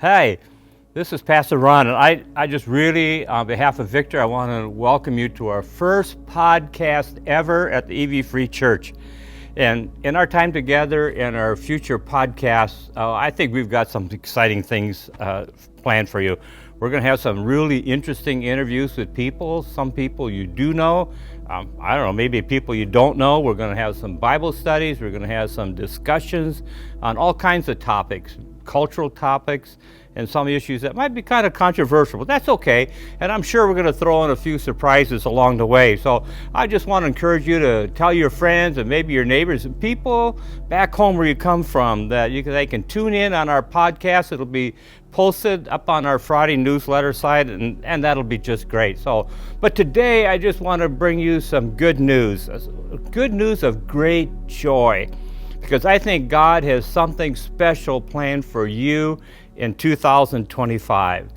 Hey, this is Pastor Ron, and I just really, on behalf of Victor, I want to welcome you to our first podcast ever at the EV Free Church. And in our time together, in our future podcasts, I think we've got some exciting things planned for you. We're going to have some really interesting interviews with people, some people you do know, I don't know, maybe people you don't know. We're going to have some Bible studies. We're going to have some discussions on all kinds of topics, cultural topics, and some issues that might be kind of controversial, but that's okay. And I'm sure we're going to throw in a few surprises along the way. So I just want to encourage you to tell your friends and maybe your neighbors and people back home where you come from that they can tune in on our podcast. It'll be posted up on our Friday newsletter site, and that'll be just great. But today I just want to bring you some good news of great joy, because I think God has something special planned for you in 2025.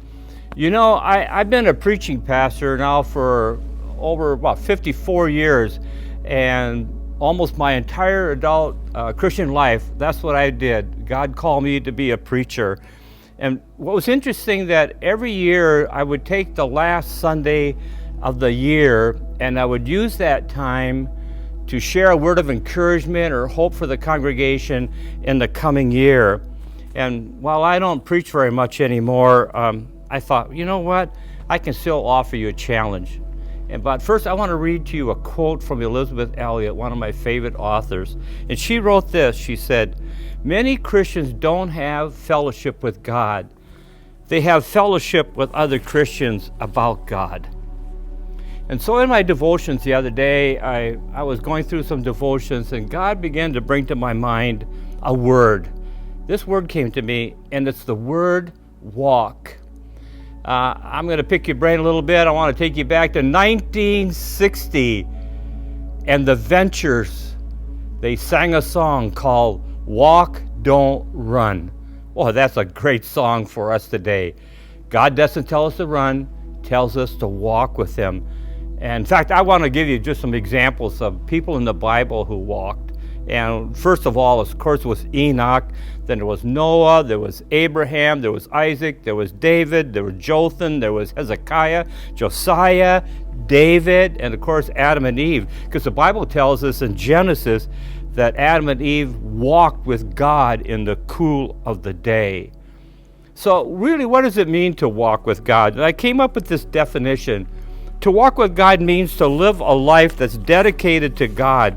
You know, I've been a preaching pastor now for over about 54 years, and almost my entire adult Christian life, that's what I did. God called me to be a preacher. And what was interesting, that every year I would take the last Sunday of the year and I would use that time to share a word of encouragement or hope for the congregation in the coming year. And while I don't preach very much anymore, I thought, you know what, I can still offer you a challenge. But first I want to read to you a quote from Elizabeth Elliot, one of my favorite authors. And she wrote this. She said, "Many Christians don't have fellowship with God. They have fellowship with other Christians about God." And so in my devotions the other day, I was going through some devotions, and God began to bring to my mind a word. This word came to me, and it's the word walk. I'm going to pick your brain a little bit. I want to take you back to 1960 and the Ventures. They sang a song called Walk, Don't Run. Oh, that's a great song for us today. God doesn't tell us to run, tells us to walk with Him. And in fact, I want to give you just some examples of people in the Bible who walked. And first of all, of course, was Enoch. Then there was Noah, there was Abraham, there was Isaac, there was David, there was Jotham, there was Hezekiah, Josiah, David, and of course Adam and Eve. Because the Bible tells us in Genesis that Adam and Eve walked with God in the cool of the day. So really, what does it mean to walk with God? And I came up with this definition. To walk with God means to live a life that's dedicated to God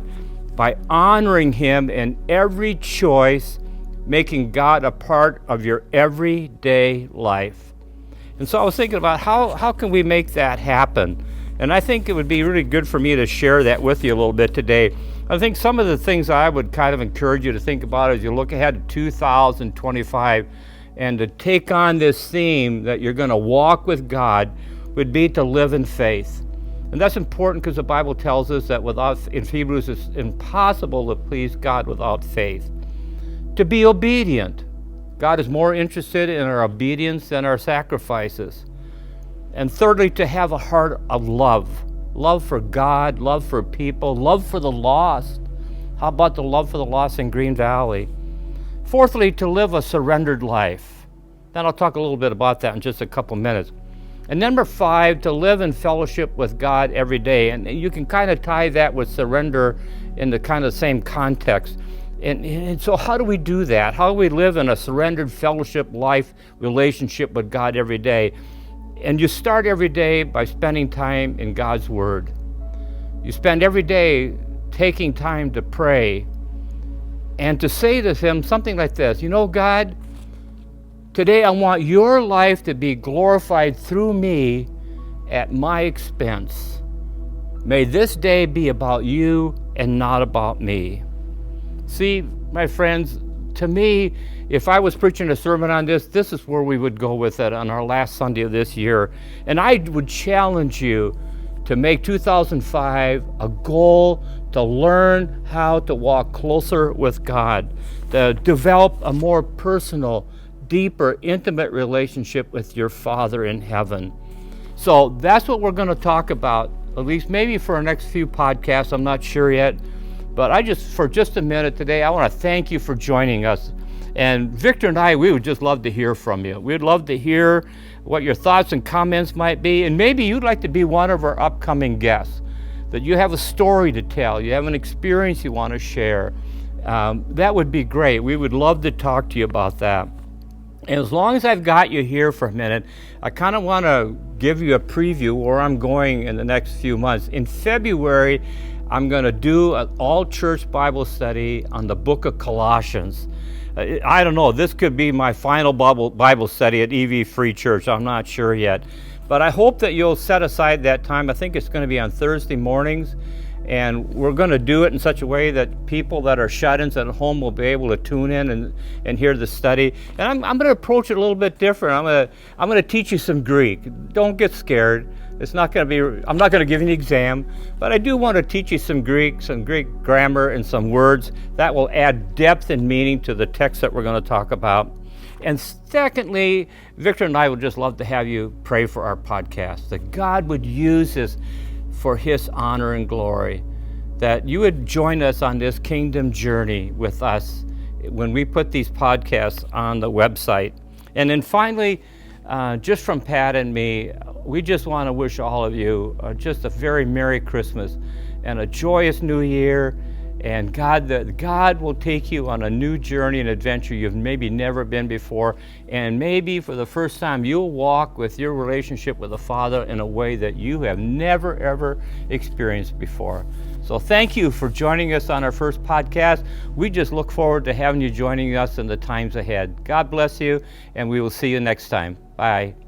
by honoring Him in every choice, making God a part of your everyday life. And so I was thinking about how can we make that happen? And I think it would be really good for me to share that with you a little bit today. I think some of the things I would kind of encourage you to think about as you look ahead to 2025 and to take on this theme that you're going to walk with God would be to live in faith. And that's important because the Bible tells us that in Hebrews, it's impossible to please God without faith. To be obedient. God is more interested in our obedience than our sacrifices. And thirdly, to have a heart of love. Love for God, love for people, love for the lost. How about the love for the lost in Green Valley? Fourthly, to live a surrendered life. Then I'll talk a little bit about that in just a couple minutes. And number 5, to live in fellowship with God every day. And you can kind of tie that with surrender in the kind of same context. And so how do we do that? How do we live in a surrendered fellowship life relationship with God every day? And you start every day by spending time in God's Word. You spend every day taking time to pray and to say to Him something like this, you know, God, today I want your life to be glorified through me at my expense. May this day be about you and not about me. See, my friends, to me, if I was preaching a sermon on this is where we would go with it on our last Sunday of this year. And I would challenge you to make 2005 a goal to learn how to walk closer with God, to develop a more personal, deeper, intimate relationship with your Father in heaven. So that's what we're going to talk about, at least maybe for our next few podcasts. I'm not sure yet. But for just a minute today, I want to thank you for joining us. And Victor and I, we would just love to hear from you. We'd love to hear what your thoughts and comments might be, and maybe you'd like to be one of our upcoming guests, that you have a story to tell, you have an experience you want to share. That would be great. We would love to talk to you about that. And as long as I've got you here for a minute, I kind of want to give you a preview where I'm going in the next few months. In February, I'm going to do an all-church Bible study on the book of Colossians. I don't know, this could be my final Bible study at EV Free Church. I'm not sure yet. But I hope that you'll set aside that time. I think it's going to be on Thursday mornings. And we're going to do it in such a way that people that are shut-ins at home will be able to tune in and hear the study. And I'm going to approach it a little bit different. I'm going to teach you some Greek. Don't get scared. It's not going to be. I'm not going to give you an exam, but I do want to teach you some Greek grammar, and some words that will add depth and meaning to the text that we're going to talk about. And secondly, Victor and I would just love to have you pray for our podcast, that God would use this for His honor and glory, that you would join us on this kingdom journey with us when we put these podcasts on the website. And then finally, just from Pat and me, we just want to wish all of you just a very Merry Christmas and a joyous New Year. And God will take you on a new journey and adventure you've maybe never been before. And maybe for the first time, you'll walk with your relationship with the Father in a way that you have never, ever experienced before. So thank you for joining us on our first podcast. We just look forward to having you joining us in the times ahead. God bless you, and we will see you next time. Bye.